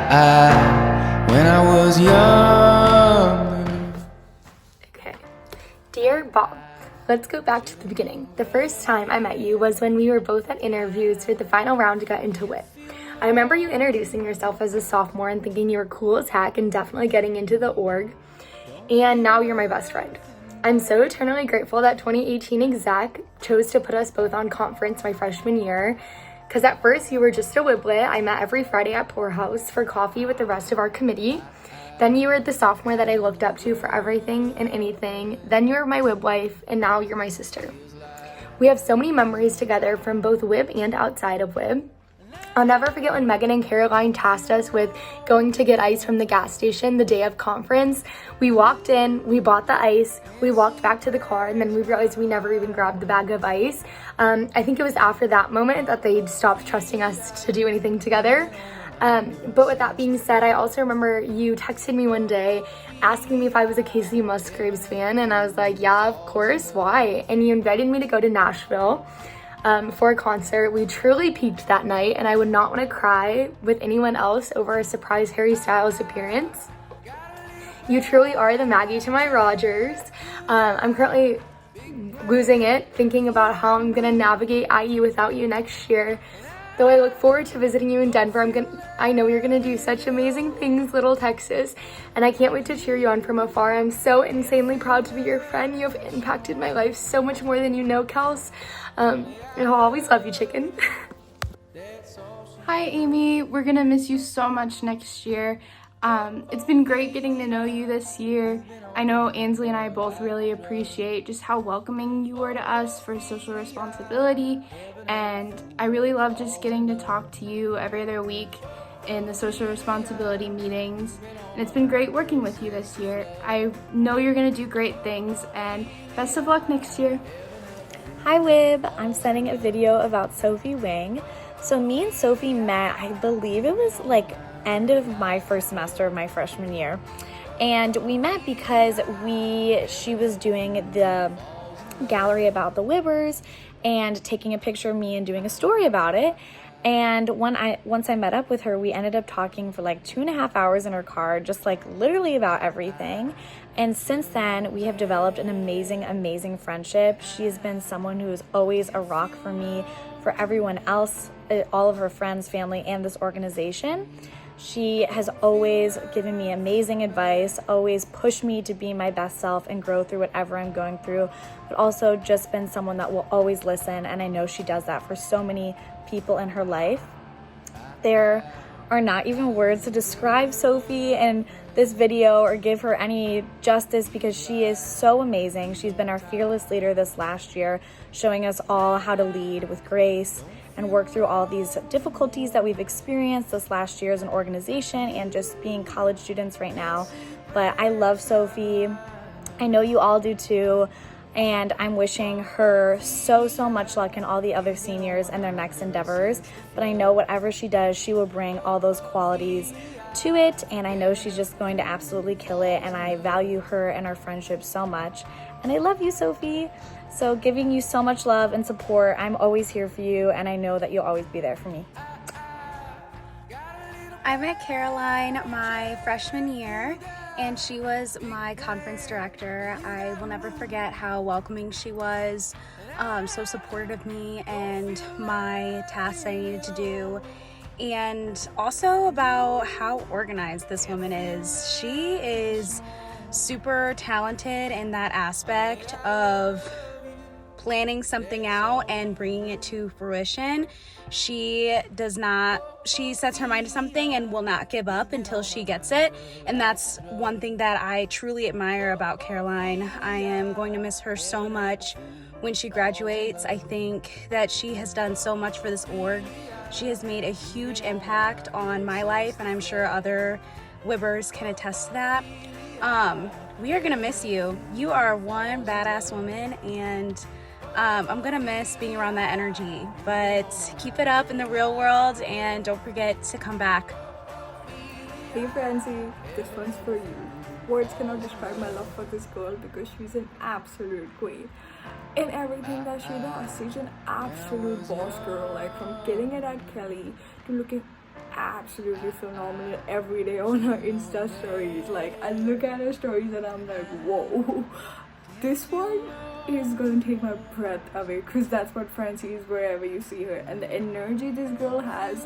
when I was young. Okay. Dear Bob, let's go back to the beginning. The first time I met you was when we were both at interviews for the final round to get into WIT. I remember you introducing yourself as a sophomore and thinking you were cool as heck and definitely getting into the org. And now you're my best friend. I'm so eternally grateful that 2018 exec chose to put us both on conference my freshman year. Because at first you were just a Wiblet. I met every Friday at Poorhouse for coffee with the rest of our committee. Then you were the sophomore that I looked up to for everything and anything. Then you were my Wib wife, and now you're my sister. We have so many memories together from both Wib and outside of Wib. I'll never forget when Megan and Caroline tasked us with going to get ice from the gas station the day of conference. We walked in, we bought the ice, we walked back to the car, and then we realized we never even grabbed the bag of ice. I think it was after that moment that they stopped trusting us to do anything together. But with that being said, I also remember you texted me one day asking me if I was a Casey Musgraves fan, and I was like, yeah, of course, why? And you invited me to go to Nashville for a concert. We truly peaked that night, and I would not want to cry with anyone else over a surprise Harry Styles appearance. You truly are the Maggie to my Rogers. I'm currently losing it, thinking about how I'm gonna navigate IU without you next year. Though I look forward to visiting you in Denver, I know you're gonna do such amazing things, Little Texas, and I can't wait to cheer you on from afar. I'm so insanely proud to be your friend. You have impacted my life so much more than you know, Kels. And I'll always love you, chicken. Hi, Amy. We're gonna miss you so much next year. It's been great getting to know you this year. I know Ansley and I both really appreciate just how welcoming you were to us for social responsibility, and I really love just getting to talk to you every other week in the social responsibility meetings, and it's been great working with you this year. I know you're gonna do great things, and best of luck next year. Hi Wib, I'm sending a video about Sophie Wing. So me and Sophie met, I believe it was like end of my first semester of my freshman year. And we met because she was doing the gallery about the Wibbers and taking a picture of me and doing a story about it. And once I met up with her, we ended up talking for like 2.5 hours in her car, just like literally about everything. And since then, we have developed an amazing friendship. She has been someone who is always a rock for me, for everyone else, all of her friends, family, and this organization. She has always given me amazing advice, always pushed me to be my best self and grow through whatever I'm going through, but also just been someone that will always listen, and I know she does that for so many people in her life. There are not even words to describe Sophie in this video or give her any justice because she is so amazing. She's been our fearless leader this last year, showing us all how to lead with grace and work through all these difficulties that we've experienced this last year as an organization and just being college students right now. But I love Sophie. I know you all do too. And I'm wishing her so much luck in all the other seniors and their next endeavors. But I know whatever she does, she will bring all those qualities to it. And I know she's just going to absolutely kill it. And I value her and our friendship so much. And I love you, Sophie. So giving you so much love and support. I'm always here for you. And I know that you'll always be there for me. I met Caroline my freshman year, and she was my conference director. I will never forget how welcoming she was, so supportive of me and my tasks I needed to do, and also about how organized this woman is. She is super talented in that aspect of planning something out and bringing it to fruition. She sets her mind to something and will not give up until she gets it. And that's one thing that I truly admire about Caroline. I am going to miss her so much when she graduates. I think that she has done so much for this org. She has made a huge impact on my life, and I'm sure other Wibbers can attest to that. We are gonna miss you. You are one badass woman, and I'm gonna miss being around that energy, but keep it up in the real world and don't forget to come back. Hey Francie, this one's for you. Words cannot describe my love for this girl because she's an absolute queen. In everything that she does, she's an absolute boss girl, like from killing it at Kelly to looking absolutely phenomenal every day on her Insta stories. Like, I look at her stories and I'm like, whoa, this one is gonna take my breath away, because that's what Francie is wherever you see her. And the energy this girl has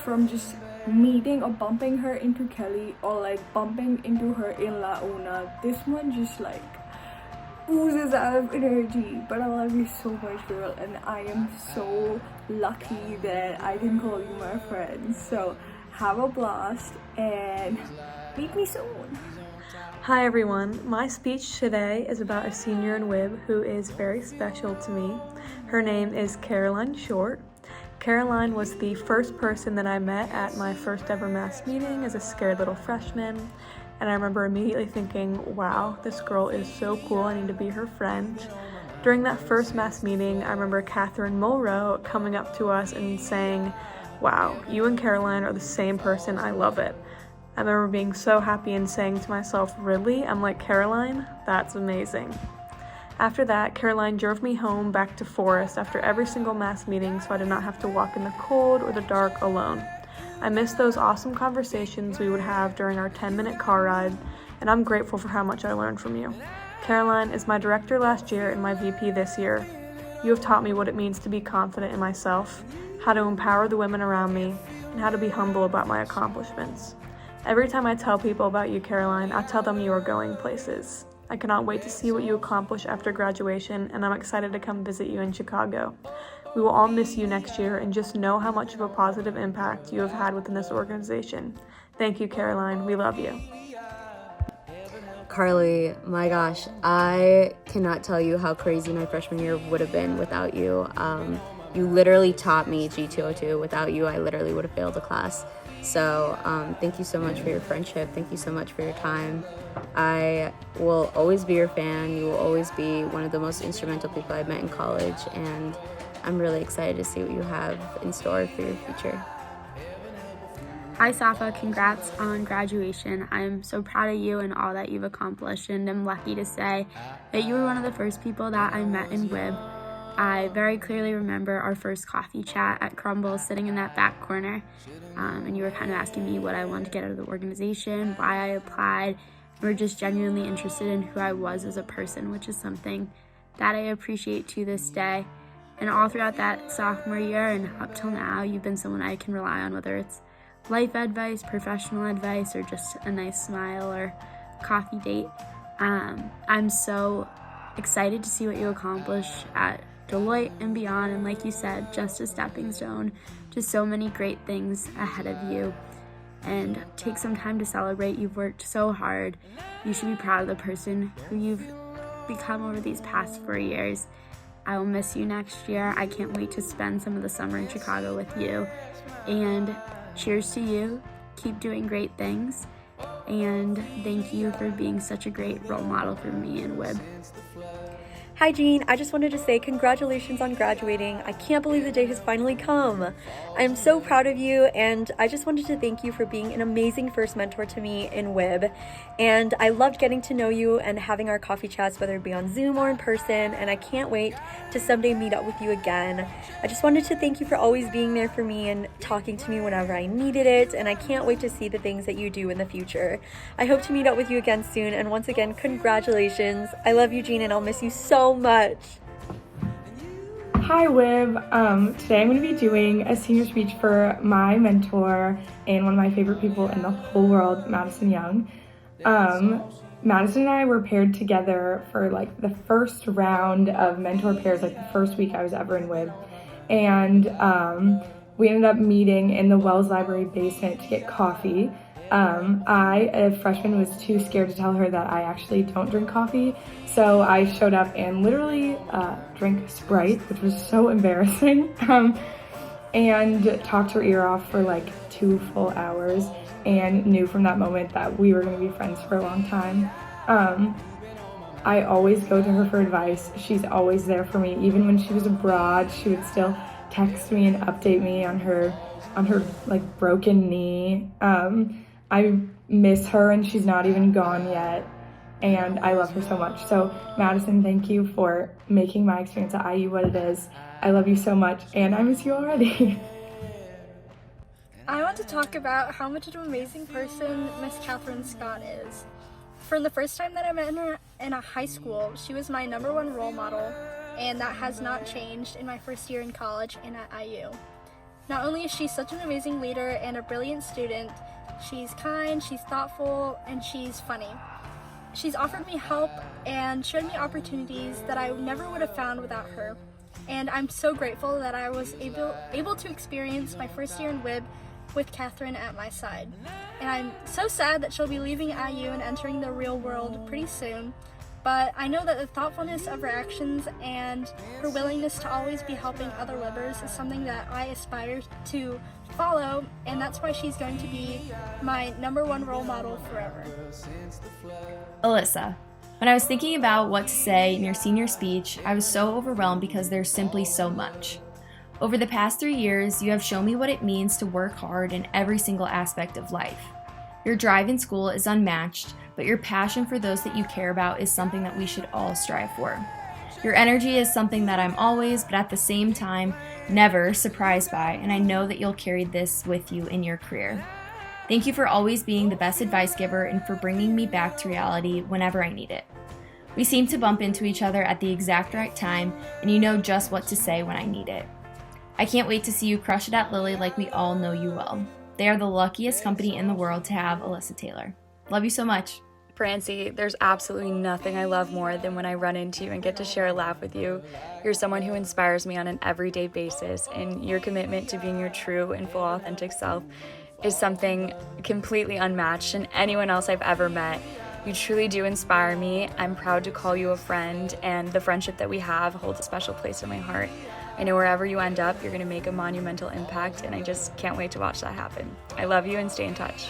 from just meeting or bumping her into Kelly, or like bumping into her in La Una, this one just like oozes out of energy. But I love you so much, girl, and I am so lucky that I can call you my friend. So have a blast and meet me soon. Hi everyone, my speech today is about a senior in WIB who is very special to me. Her name is Caroline Short. Caroline was the first person that I met at my first ever mass meeting as a scared little freshman, and I remember immediately thinking, wow, this girl is so cool, I need to be her friend. During that first mass meeting, I remember Catherine Mulrow coming up to us and saying, wow, you and Caroline are the same person, I love it. I remember being so happy and saying to myself, really? I'm like, Caroline? That's amazing. After that, Caroline drove me home back to Forest after every single mass meeting so I did not have to walk in the cold or the dark alone. I miss those awesome conversations we would have during our 10-minute car ride, and I'm grateful for how much I learned from you. Caroline is my director last year and my VP this year. You have taught me what it means to be confident in myself, how to empower the women around me, and how to be humble about my accomplishments. Every time I tell people about you, Caroline, I tell them you are going places. I cannot wait to see what you accomplish after graduation, and I'm excited to come visit you in Chicago. We will all miss you next year, and just know how much of a positive impact you have had within this organization. Thank you, Caroline. We love you. Carly, my gosh, I cannot tell you how crazy my freshman year would have been without you. You literally taught me G202. Without you, I literally would have failed a class. So thank you so much for your friendship. Thank you so much for your time. I will always be your fan. You will always be one of the most instrumental people I've met in college, and I'm really excited to see what you have in store for your future. Hi Safa, congrats on graduation. I'm so proud of you and all that you've accomplished, and I'm lucky to say that you were one of the first people that I met in WIB. I very clearly remember our first coffee chat at Crumbles, sitting in that back corner, and you were kind of asking me what I wanted to get out of the organization, why I applied. You were just genuinely interested in who I was as a person, which is something that I appreciate to this day. And all throughout that sophomore year and up till now, you've been someone I can rely on, whether it's life advice, professional advice, or just a nice smile or coffee date. I'm so excited to see what you accomplish at Deloitte and beyond, and like you said, just a stepping stone to so many great things ahead of you. And take some time to celebrate. You've worked so hard. You should be proud of the person who you've become over these past 4 years. I will miss you next year. I can't wait to spend some of the summer in Chicago with you. And cheers to you. Keep doing great things. And thank you for being such a great role model for me and WIB. Hi Jean, I just wanted to say congratulations on graduating. I can't believe the day has finally come. I'm so proud of you, and I just wanted to thank you for being an amazing first mentor to me in WIB. And I loved getting to know you and having our coffee chats, whether it be on Zoom or in person, and I can't wait to someday meet up with you again. I just wanted to thank you for always being there for me and talking to me whenever I needed it, and I can't wait to see the things that you do in the future. I hope to meet up with you again soon, and once again, congratulations. I love you, Jean, and I'll miss you so much. Hi WIB, today I'm going to be doing a senior speech for my mentor and one of my favorite people in the whole world, Madison Young. Madison and I were paired together for like the first round of mentor pairs, like the first week I was ever in WIB. And we ended up meeting in the Wells Library basement to get coffee. I, a freshman, was too scared to tell her that I actually don't drink coffee, so I showed up and literally drank Sprite, which was so embarrassing, and talked her ear off for like 2 full hours, and knew from that moment that we were going to be friends for a long time. I always go to her for advice. She's always there for me. Even when she was abroad, she would still text me and update me on her like broken knee. I miss her, and she's not even gone yet, and I love her so much. So Madison, thank you for making my experience at IU what it is. I love you so much, and I miss you already. I want to talk about how much of an amazing person Miss Catherine Scott is. From the first time that I met her in a high school, she was my #1 role model, and that has not changed in my first year in college and at IU. Not only is she such an amazing leader and a brilliant student, she's kind, she's thoughtful, and she's funny. She's offered me help and showed me opportunities that I never would have found without her. And I'm so grateful that I was able to experience my first year in WIB with Catherine at my side. And I'm so sad that she'll be leaving IU and entering the real world pretty soon, but I know that the thoughtfulness of her actions and her willingness to always be helping other WIBers is something that I aspire to follow, and that's why she's going to be my #1 role model forever. Alyssa, when I was thinking about what to say in your senior speech, I was so overwhelmed because there's simply so much. Over the past 3 years, you have shown me what it means to work hard in every single aspect of life. Your drive in school is unmatched, but your passion for those that you care about is something that we should all strive for. Your energy is something that I'm always, but at the same time, never surprised by, and I know that you'll carry this with you in your career. Thank you for always being the best advice giver and for bringing me back to reality whenever I need it. We seem to bump into each other at the exact right time, and you know just what to say when I need it. I can't wait to see you crush it at Lilly like we all know you will. They are the luckiest company in the world to have Alyssa Taylor. Love you so much. Francie, there's absolutely nothing I love more than when I run into you and get to share a laugh with you. You're someone who inspires me on an everyday basis, and your commitment to being your true and full authentic self is something completely unmatched in anyone else I've ever met. You truly do inspire me. I'm proud to call you a friend, and the friendship that we have holds a special place in my heart. I know wherever you end up, you're going to make a monumental impact, and I just can't wait to watch that happen. I love you, and stay in touch.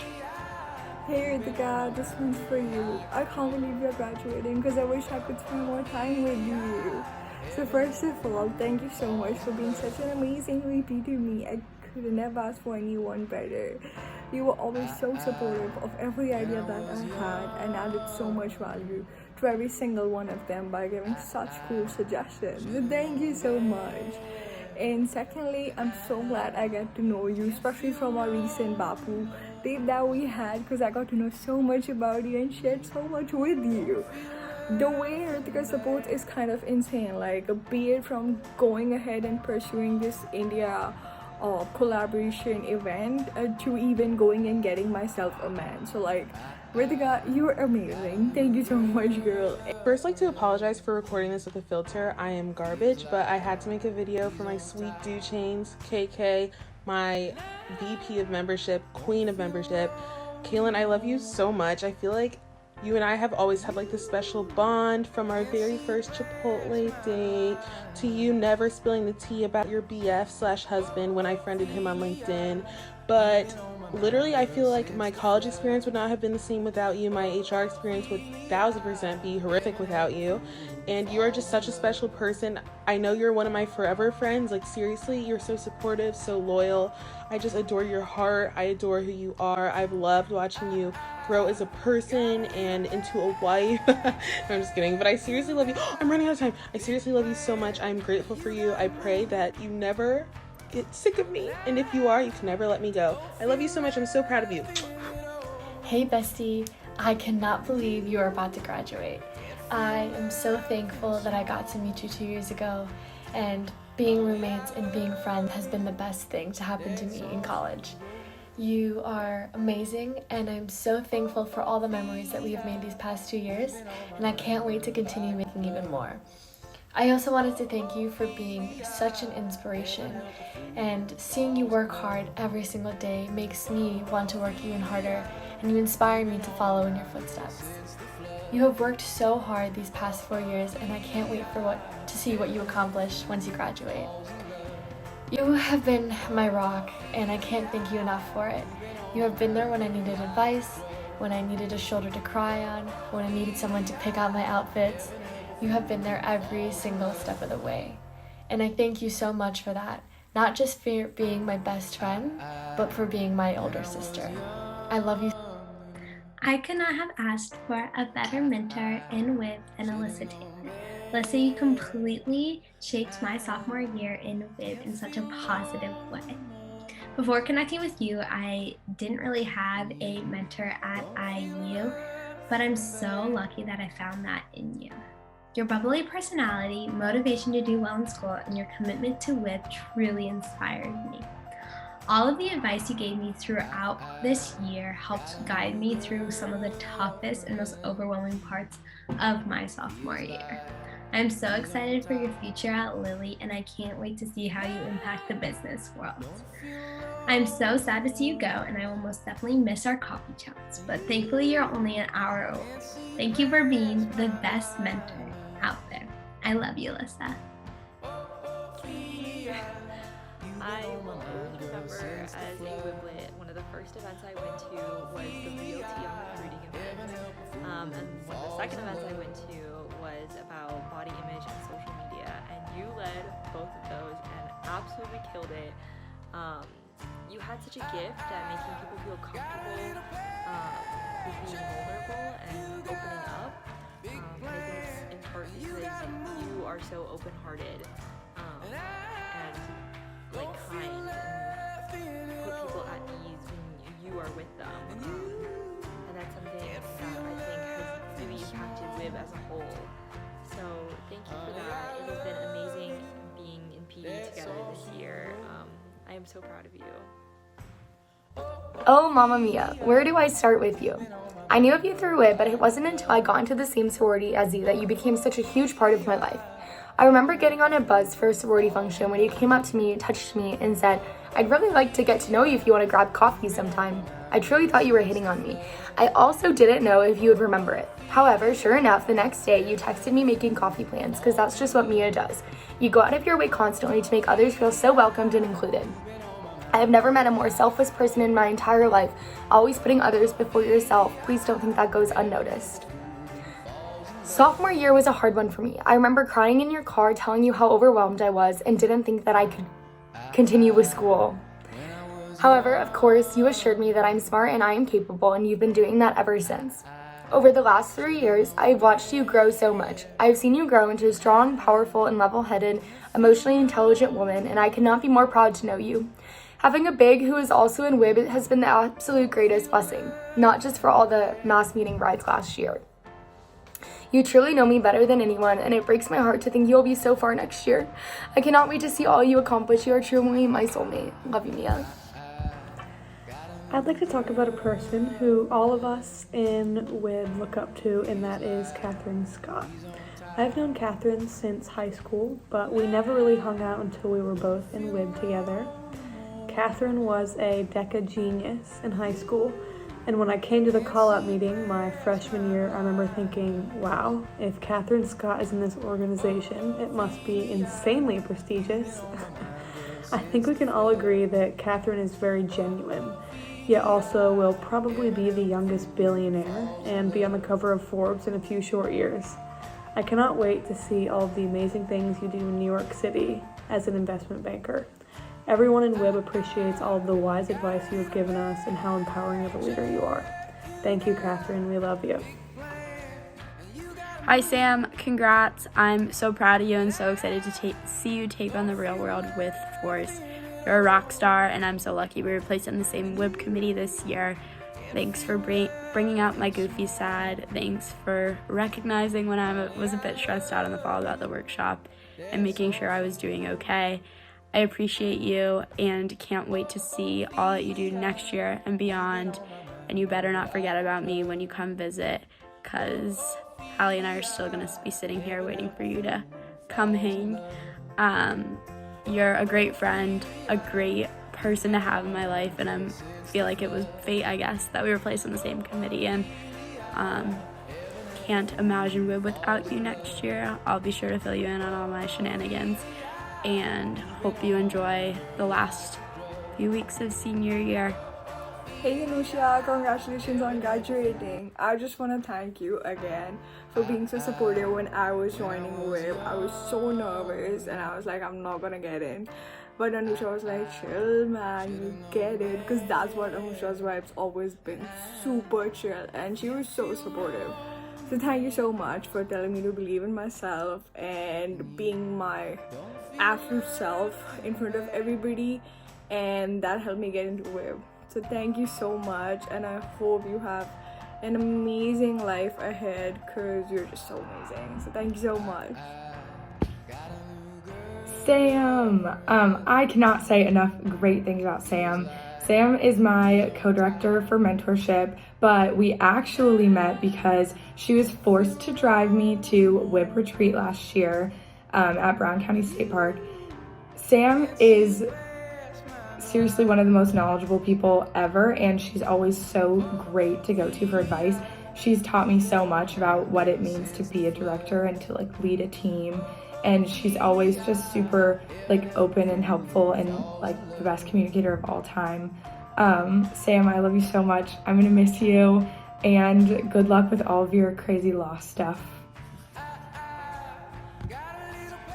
Hey Ritika, this one's for you. I can't believe you're graduating because I wish I could spend more time with you. So first of all, thank you so much for being such an amazing VP to me. I couldn't have asked for anyone better. You were always so supportive of every idea that I had and added so much value to every single one of them by giving such cool suggestions. Thank you so much. And secondly, I'm so glad I get to know you, especially from our recent Bapu date that we had, because I got to know so much about you and shared so much with you. The way Ritika supports is kind of insane, like be it from going ahead and pursuing this India collaboration event to even going and getting myself a man. So like, Ritika, you're amazing. Thank you so much, girl. First, like to apologize for recording this with a filter. I am garbage, but I had to make a video for my sweet do chains, KK, my VP of membership, queen of membership. Kaylin, I love you so much. I feel like you and I have always had like this special bond, from our very first Chipotle date to you never spilling the tea about your BF/husband when I friended him on LinkedIn. But literally, I feel like my college experience would not have been the same without you. My HR experience would 1000% be horrific without you. And you are just such a special person. I know you're one of my forever friends. Like seriously, you're so supportive, so loyal. I just adore your heart. I adore who you are. I've loved watching you grow as a person and into a wife. I'm just kidding, but I seriously love you. I'm running out of time. I seriously love you so much. I'm grateful for you. I pray that you never get sick of me, and if you are, you can never let me go. I love you so much. I'm so proud of you. Hey bestie, I cannot believe you are about to graduate. I am so thankful that I got to meet you 2 years ago, and being roommates and being friends has been the best thing to happen to me in college. You are amazing, and I'm so thankful for all the memories that we have made these past 2 years, and I can't wait to continue making even more. I also wanted to thank you for being such an inspiration, and seeing you work hard every single day makes me want to work even harder, and you inspire me to follow in your footsteps. You have worked so hard these past 4 years, and I can't wait to see what you accomplish once you graduate. You have been my rock, and I can't thank you enough for it. You have been there when I needed advice, when I needed a shoulder to cry on, when I needed someone to pick out my outfits. You have been there every single step of the way. And I thank you so much for that. Not just for being my best friend, but for being my older sister. I love you. I could not have asked for a better mentor in WIB than Alyssa Taylor. Alyssa, you completely shaped my sophomore year in WIB in such a positive way. Before connecting with you, I didn't really have a mentor at IU, but I'm so lucky that I found that in you. Your bubbly personality, motivation to do well in school, and your commitment to WIB truly inspired me. All of the advice you gave me throughout this year helped guide me through some of the toughest and most overwhelming parts of my sophomore year. I'm so excited for your future at Lilly, and I can't wait to see how you impact the business world. I'm so sad to see you go, and I will most definitely miss our coffee chats, but thankfully you're only an hour old. Thank you for being the best mentor out there. I love you, Alyssa. I will always remember as a Wiblet, one of the first events I went to was the Real Tea on Recruiting event. And one of the second events I went to was about body image and social media. And you led both of those and absolutely killed it. You had such a gift at making people feel comfortable with being vulnerable and opening up. And I think it's in part because you are so open-hearted and like kind and put people at ease when you are with them. And that's something that I think has really impacted WIB as a whole. So thank you for that. It has been amazing being in PD together this year. I am so proud of you. Oh, Mamma Mia, where do I start with you? I knew of you through WIB, but it wasn't until I got into the same sorority as you that you became such a huge part of my life. I remember getting on a bus for a sorority function when you came up to me, touched me, and said, "I'd really like to get to know you if you want to grab coffee sometime." I truly thought you were hitting on me. I also didn't know if you would remember it. However, sure enough, the next day you texted me making coffee plans, because that's just what Mia does. You go out of your way constantly to make others feel so welcomed and included. I have never met a more selfless person in my entire life, always putting others before yourself. Please don't think that goes unnoticed. Sophomore year was a hard one for me. I remember crying in your car, telling you how overwhelmed I was and didn't think that I could continue with school. However, of course, you assured me that I'm smart and I am capable, and you've been doing that ever since. Over the last 3 years, I've watched you grow so much. I've seen you grow into a strong, powerful, and level-headed, emotionally intelligent woman, and I could not be more proud to know you. Having a big who is also in WIB has been the absolute greatest blessing, not just for all the mass meeting brides last year. You truly know me better than anyone, and it breaks my heart to think you'll be so far next year. I cannot wait to see all you accomplish. You are truly my soulmate. Love you, Mia. I'd like to talk about a person who all of us in WIB look up to, and that is Catherine Scott. I've known Catherine since high school, but we never really hung out until we were both in WIB together. Catherine was a DECA genius in high school, and when I came to the call-out meeting my freshman year, I remember thinking, wow, if Catherine Scott is in this organization, it must be insanely prestigious. I think we can all agree that Catherine is very genuine, yet also will probably be the youngest billionaire and be on the cover of Forbes in a few short years. I cannot wait to see all of the amazing things you do in New York City as an investment banker. Everyone in WIB appreciates all of the wise advice you have given us and how empowering of a leader you are. Thank you, Catherine. We love you. Hi, Sam. Congrats. I'm so proud of you and so excited to see you take on the real world with force. You're a rock star, and I'm so lucky we were placed on the same WIB committee this year. Thanks for bringing out my goofy side. Thanks for recognizing when I was a bit stressed out in the fall about the workshop and making sure I was doing okay. I appreciate you and can't wait to see all that you do next year and beyond. And you better not forget about me when you come visit, because Hallie and I are still going to be sitting here waiting for you to come hang. You're a great friend, a great person to have in my life, and I feel like it was fate, I guess, that we were placed on the same committee, and can't imagine WIB without you next year. I'll be sure to fill you in on all my shenanigans, and hope you enjoy the last few weeks of senior year. Hey Anusha, congratulations on graduating. I just want to thank you again for being so supportive when I was joining WIB. I was so nervous and I was like, I'm not gonna get in. But Anusha was like, chill man, you get it. Because that's what Anusha's vibe's always been, super chill. And she was so supportive. So thank you so much for telling me to believe in myself and being my absolute self in front of everybody. and that helped me get into WIB. So thank you so much, and I hope you have an amazing life ahead because you're just so amazing. So thank you so much. Sam! I cannot say enough great things about Sam. Sam is my co-director for mentorship, but we actually met because she was forced to drive me to WIB retreat last year at Brown County State Park. Sam is seriously one of the most knowledgeable people ever, and she's always so great to go to for advice. She's taught me so much about what it means to be a director and to like lead a team, and she's always just super like open and helpful and like the best communicator of all time. Sam, I love you so much. I'm gonna miss you, and good luck with all of your crazy law stuff.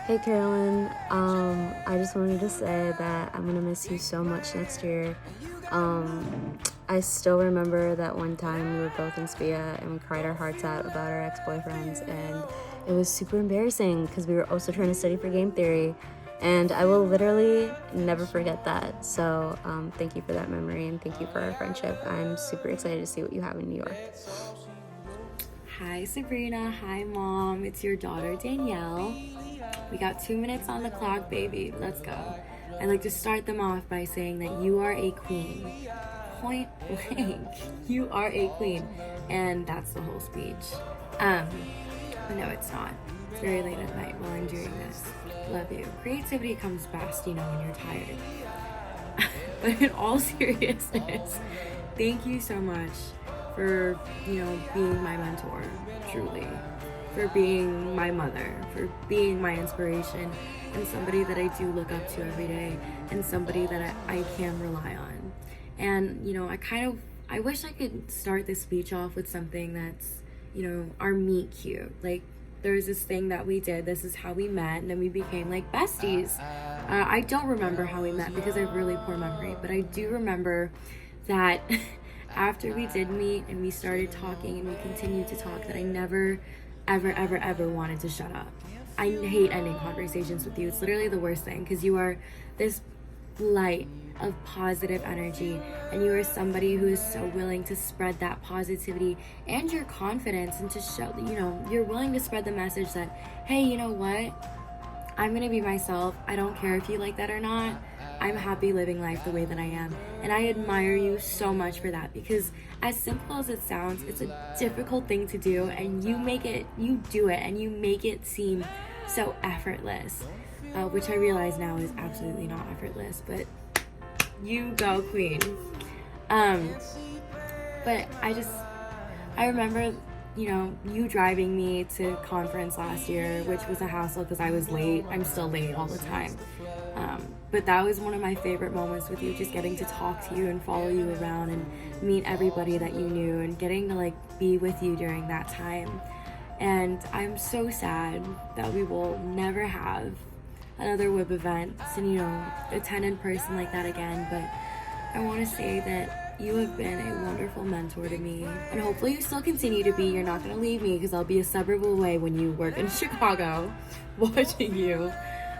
Hey Carolyn, I just wanted to say that I'm gonna miss you so much next year. I still remember that one time we were both in SPIA and we cried our hearts out about our ex-boyfriends, and it was super embarrassing because we were also trying to study for game theory, and I will literally never forget that. So thank you for that memory, and thank you for our friendship. I'm super excited to see what you have in New York. Hi Sabrina, hi Mom, it's your daughter Danielle. We got 2 minutes on the clock, baby. Let's go. I'd like to start them off by saying that you are a queen. Point blank. You are a queen. And that's the whole speech. No, it's not. It's very late at night while I'm doing this. Love you. Creativity comes best, you know, when you're tired. But in all seriousness, thank you so much for, you know, being my mentor, truly. For being my mother, for being my inspiration, and somebody that I do look up to every day, and somebody that I can rely on. And, you know, I wish I could start this speech off with something that's, you know, our meet cute. Like, there's this thing that we did, this is how we met, and then we became like besties. I don't remember how we met because I have really poor memory, but I do remember that after we did meet and we started talking and we continued to talk, that I never ever wanted to shut up. I hate ending conversations with you. It's literally the worst thing because you are this light of positive energy, and you are somebody who is so willing to spread that positivity and your confidence, and to show, you know, you're willing to spread the message that, hey, you know what? I'm gonna be myself. I don't care if you like that or not. I'm happy living life the way that I am. And I admire you so much for that, because as simple as it sounds, it's a difficult thing to do, and you do it and you make it seem so effortless, which I realize now is absolutely not effortless, but you go, queen. But I remember, you know, you driving me to conference last year, which was a hassle because I was late. I'm still late all the time. But that was one of my favorite moments with you, just getting to talk to you and follow you around and meet everybody that you knew, and getting to like be with you during that time. And I'm so sad that we will never have another WIB event and, you know, attend in person like that again. But I want to say that you have been a wonderful mentor to me, and hopefully you still continue to be. You're not going to leave me, because I'll be a suburb away when you work in Chicago watching you.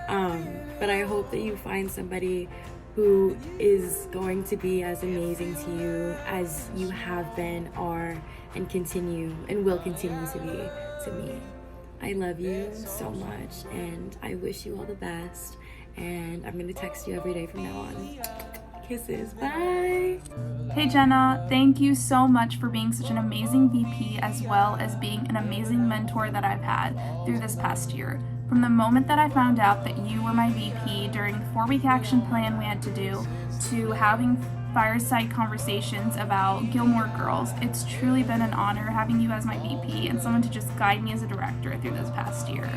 But I hope that you find somebody who is going to be as amazing to you as you have been, are, and will continue to be to me. I love you so much, and I wish you all the best, and I'm going to text you every day from now on. Kisses, bye! Hey Jenna, thank you so much for being such an amazing VP, as well as being an amazing mentor that I've had through this past year. From the moment that I found out that you were my VP during the 4-week action plan we had to do, to having fireside conversations about Gilmore Girls, it's truly been an honor having you as my VP and someone to just guide me as a director through this past year.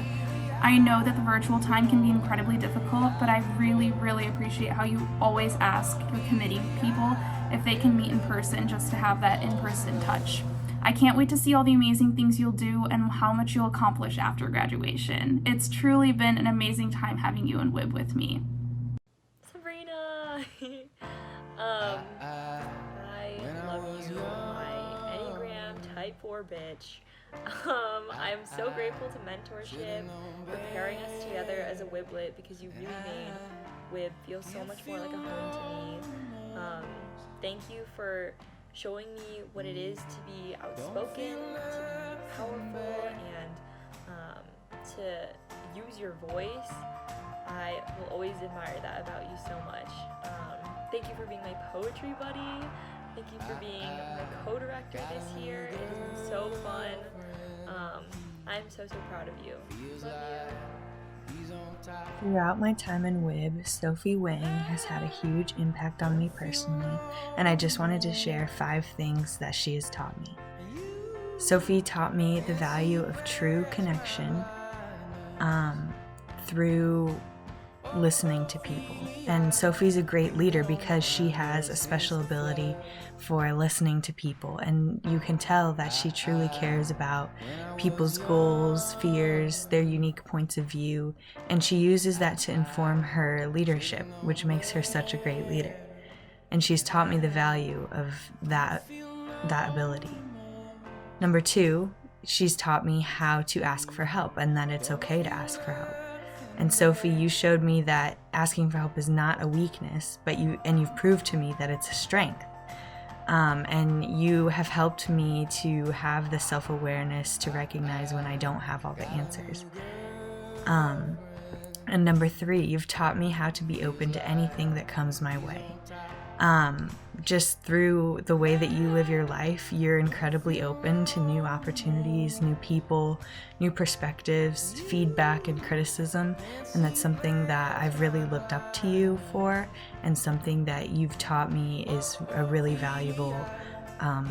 I know that the virtual time can be incredibly difficult, but I really appreciate how you always ask your committee people if they can meet in person, just to have that in-person touch. I can't wait to see all the amazing things you'll do and how much you'll accomplish after graduation. It's truly been an amazing time having you in WIB with me. Sabrina! I love you, my Enneagram Type 4 bitch. I'm so grateful to mentorship, for pairing us together as a WIBlet, because you really made WIB feels so much more like a home to me. Thank you for showing me what it is to be outspoken, to be powerful, and to use your voice. I will always admire that about you so much. Thank you for being my poetry buddy. Thank you for being my co-director this year. It has been so fun. I'm so proud of you. Love you. Throughout my time in WIB, Sophie Wang has had a huge impact on me personally, and I just wanted to share 5 things that she has taught me. Sophie taught me the value of true connection through listening to people. And Sophie's a great leader because she has a special ability for listening to people, and you can tell that she truly cares about people's goals, fears, their unique points of view, and she uses that to inform her leadership, which makes her such a great leader. And she's taught me the value of that ability. Number 2, she's taught me how to ask for help and that it's okay to ask for help. And Sophie, you showed me that asking for help is not a weakness, but you've proved to me that it's a strength. And you have helped me to have the self-awareness to recognize when I don't have all the answers. And number 3, you've taught me how to be open to anything that comes my way. Just through the way that you live your life, you're incredibly open to new opportunities, new people, new perspectives, feedback, and criticism. And that's something that I've really looked up to you for, and something that you've taught me is a really valuable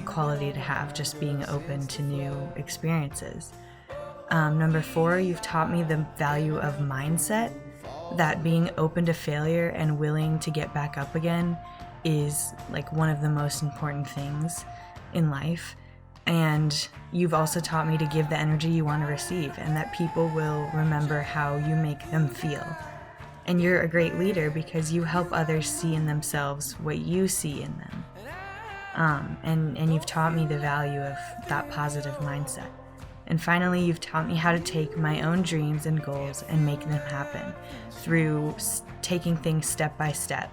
quality to have, just being open to new experiences. Number 4, you've taught me the value of mindset, that being open to failure and willing to get back up again is like one of the most important things in life. And you've also taught me to give the energy you want to receive, and that people will remember how you make them feel. And you're a great leader because you help others see in themselves what you see in them. And you've taught me the value of that positive mindset. And finally, you've taught me how to take my own dreams and goals and make them happen through taking things step by step.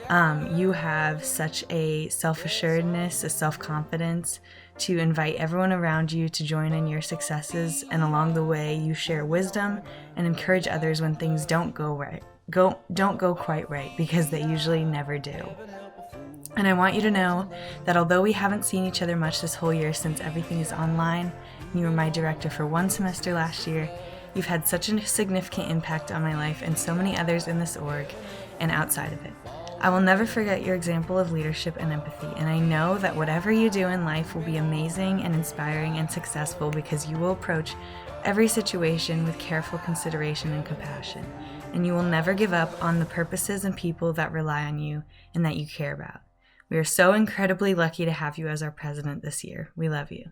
You have such a self-assuredness, a self-confidence to invite everyone around you to join in your successes, and along the way you share wisdom and encourage others when things don't go quite right, because they usually never do. And I want you to know that although we haven't seen each other much this whole year since everything is online, you were my director for 1 semester last year, you've had such a significant impact on my life and so many others in this org and outside of it. I will never forget your example of leadership and empathy, and I know that whatever you do in life will be amazing and inspiring and successful because you will approach every situation with careful consideration and compassion, and you will never give up on the purposes and people that rely on you and that you care about. We are so incredibly lucky to have you as our president this year. We love you.